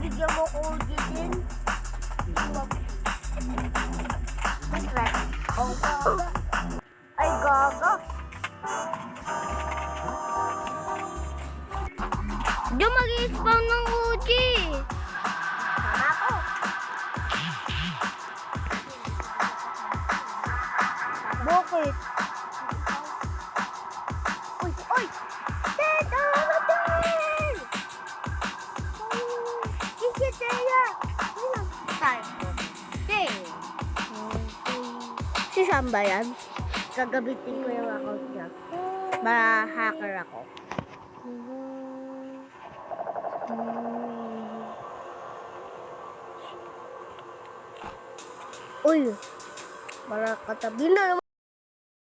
Bigyan mo ko din. Ay, gaga. Diyan mag-i-spawn ng Uji. Tama ko. Bakit? Uy, uy! Teta! Matay! Kisi Teya! Si Sam ba yan? Gagabitin ko yung account niya. Para hacker ako. Uy! Para katabi na naman.